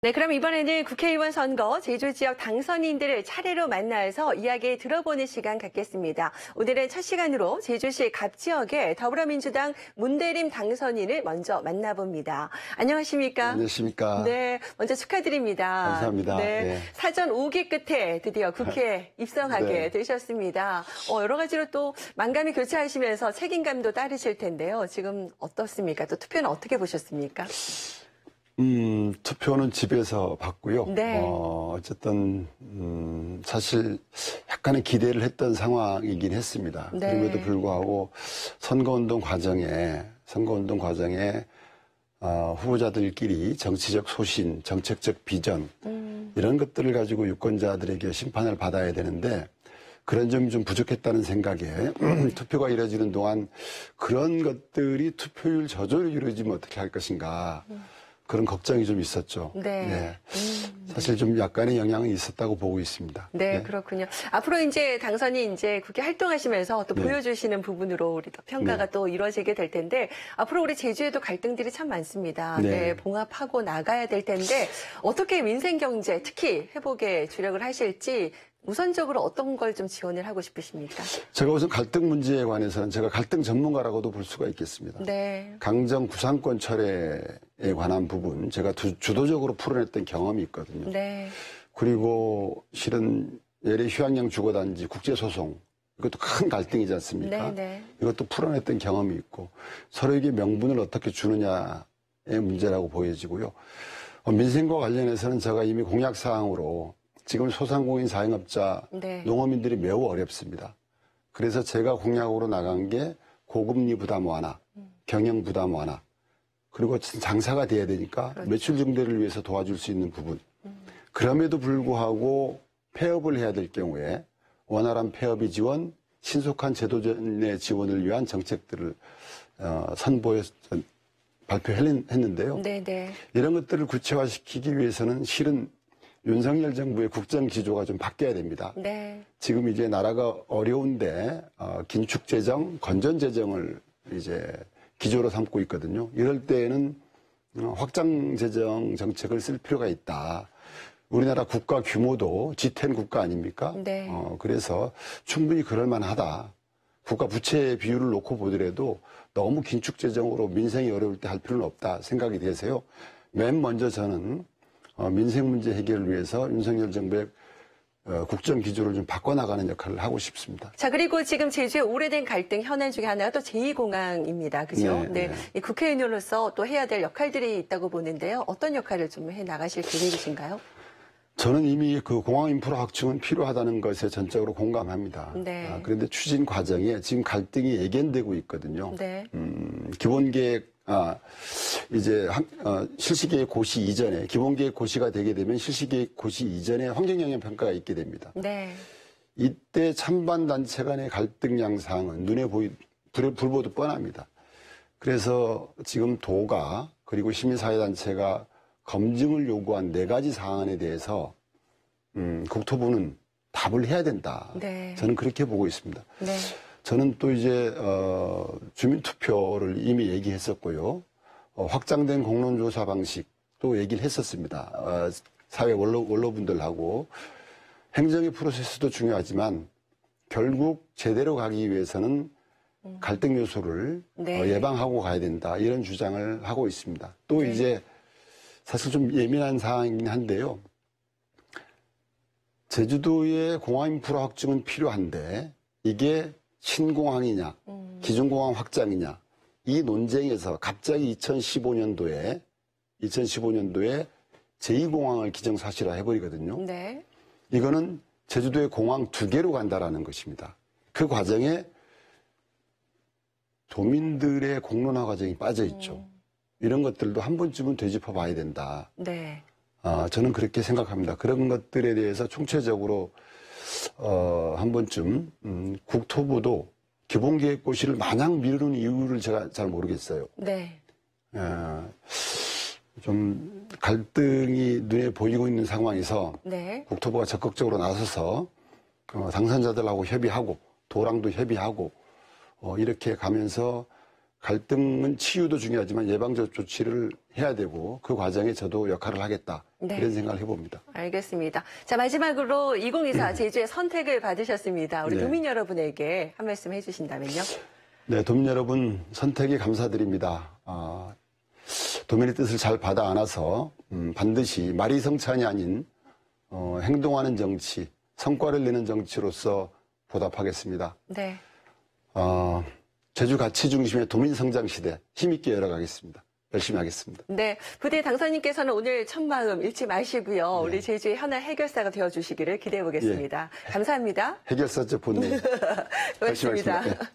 네, 그럼 이번에는 국회의원 선거 제주 지역 당선인들을 차례로 만나서 이야기 들어보는 시간 갖겠습니다. 오늘은 첫 시간으로 제주시 갑지역의 더불어민주당 문대림 당선인을 먼저 만나봅니다. 안녕하십니까? 안녕하십니까? 네, 먼저 축하드립니다. 감사합니다. 네, 네. 사전 5기 끝에 드디어 국회에 입성하게 네. 되셨습니다. 여러 가지로 또 만감이 교차하시면서 책임감도 따르실 텐데요. 지금 어떻습니까? 또 투표는 어떻게 보셨습니까? 투표는 집에서 받고요. 네. 어쨌든 사실 약간의 기대를 했던 상황이긴 했습니다. 네. 그럼에도 불구하고 선거운동 과정에 후보자들끼리 정치적 소신, 정책적 비전 이런 것들을 가지고 유권자들에게 심판을 받아야 되는데 그런 점이 좀 부족했다는 생각에 투표가 이뤄지는 동안 그런 것들이 투표율 저조로 이루어지면 어떻게 할 것인가. 그런 걱정이 좀 있었죠. 네. 네. 사실 좀 약간의 영향은 있었다고 보고 있습니다. 네, 그렇군요. 앞으로 이제 당선이 이제 국회 활동하시면서 또 네. 보여주시는 부분으로 우리 또 평가가 네. 또 이루어지게 될 텐데 앞으로 우리 제주에도 갈등들이 참 많습니다. 네. 네, 봉합하고 나가야 될 텐데 어떻게 민생 경제 특히 회복에 주력을 하실지 우선적으로 어떤 걸 좀 지원을 하고 싶으십니까? 제가 우선 갈등 문제에 관해서는 제가 갈등 전문가라고도 볼 수가 있겠습니다. 네. 강정 구상권 철회에 관한 부분 제가 주도적으로 풀어냈던 경험이 있거든요. 네. 그리고 실은 예래 휴양령 주거단지 국제소송 이것도 큰 갈등이지 않습니까? 네, 네. 이것도 풀어냈던 경험이 있고 서로에게 명분을 어떻게 주느냐의 문제라고 보여지고요. 민생과 관련해서는 제가 이미 공약사항으로 지금 소상공인 자영업자 네. 농어민들이 매우 어렵습니다. 그래서 제가 공약으로 나간 게 고금리 부담 완화, 경영 부담 완화, 그리고 장사가 돼야 되니까 그렇죠. 매출 증대를 위해서 도와줄 수 있는 부분. 그럼에도 불구하고 폐업을 해야 될 경우에 원활한 폐업의 지원, 신속한 제도 내 지원을 위한 정책들을 발표했는데요. 네, 네. 이런 것들을 구체화시키기 위해서는 실은 윤석열 정부의 국정 기조가 좀 바뀌어야 됩니다. 네. 지금 이제 나라가 어려운데 긴축재정, 건전재정을 이제 기조로 삼고 있거든요. 이럴 때에는 확장재정 정책을 쓸 필요가 있다. 우리나라 국가 규모도 G10 국가 아닙니까? 네. 그래서 충분히 그럴 만하다. 국가 부채 비율을 놓고 보더라도 너무 긴축재정으로 민생이 어려울 때 할 필요는 없다 생각이 돼서요. 맨 먼저 저는 민생 문제 해결을 위해서 윤석열 정부의 국정 기조를 좀 바꿔나가는 역할을 하고 싶습니다. 자, 그리고 지금 제주의 오래된 갈등 현안 중에 하나가 또 제2공항입니다. 그죠? 네, 네. 이 국회의원으로서 또 해야 될 역할들이 있다고 보는데요. 어떤 역할을 좀 해 나가실 계획이신가요? 저는 이미 그 공항 인프라 확충은 필요하다는 것에 전적으로 공감합니다. 네. 그런데 추진 과정에 지금 갈등이 예견되고 있거든요. 네. 기본계획, 이제 실시계획 고시 이전에, 기본계획 고시가 되게 되면 실시계획 고시 이전에 환경영향 평가가 있게 됩니다. 네. 이때 찬반 단체 간의 갈등 양상은 불보듯 뻔합니다. 그래서 지금 도가 그리고 시민사회단체가 검증을 요구한 4가지 사안에 대해서 국토부는 답을 해야 된다. 네. 저는 그렇게 보고 있습니다. 네. 저는 또 이제 주민투표를 이미 얘기했었고요. 확장된 공론조사 방식도 얘기를 했었습니다. 사회 원로분들하고 행정의 프로세스도 중요하지만 결국 제대로 가기 위해서는 갈등 요소를 네. 예방하고 가야 된다. 이런 주장을 하고 있습니다. 또 네. 이제 사실 좀 예민한 사항이긴 한데요. 제주도의 공항 인프라 확충은 필요한데 이게 신공항이냐 기존공항 확장이냐 이 논쟁에서 갑자기 2015년도에 제2공항을 기정사실화 해버리거든요. 네. 이거는 제주도의 공항 2개로 간다라는 것입니다. 그 과정에 도민들의 공론화 과정이 빠져 있죠. 이런 것들도 한 번쯤은 되짚어 봐야 된다. 네. 저는 그렇게 생각합니다. 그런 것들에 대해서 총체적으로 한 번쯤 국토부도 기본계획 고시를 마냥 미루는 이유를 제가 잘 모르겠어요. 네. 좀 갈등이 눈에 보이고 있는 상황에서 네. 국토부가 적극적으로 나서서 당선자들하고 협의하고 도랑도 협의하고 이렇게 가면서 갈등은 치유도 중요하지만 예방적 조치를 해야 되고 그 과정에 저도 역할을 하겠다. 네. 이런 생각을 해봅니다. 알겠습니다. 자, 마지막으로 2024 제주의 선택을 받으셨습니다. 우리 네. 도민 여러분에게 한 말씀 해주신다면요. 네, 도민 여러분 선택에 감사드립니다. 도민의 뜻을 잘 받아 안아서 반드시 말이 성찬이 아닌 행동하는 정치, 성과를 내는 정치로서 보답하겠습니다. 네. 제주 가치 중심의 도민 성장 시대 힘있게 열어가겠습니다. 열심히 하겠습니다. 네, 부대 당선인께서는 오늘 첫마음 잃지 마시고요. 우리 제주의 현안 해결사가 되어주시기를 기대해 보겠습니다. 감사합니다. 해결사적 본능. 열심히 고맙습니다. 하겠습니다. 네.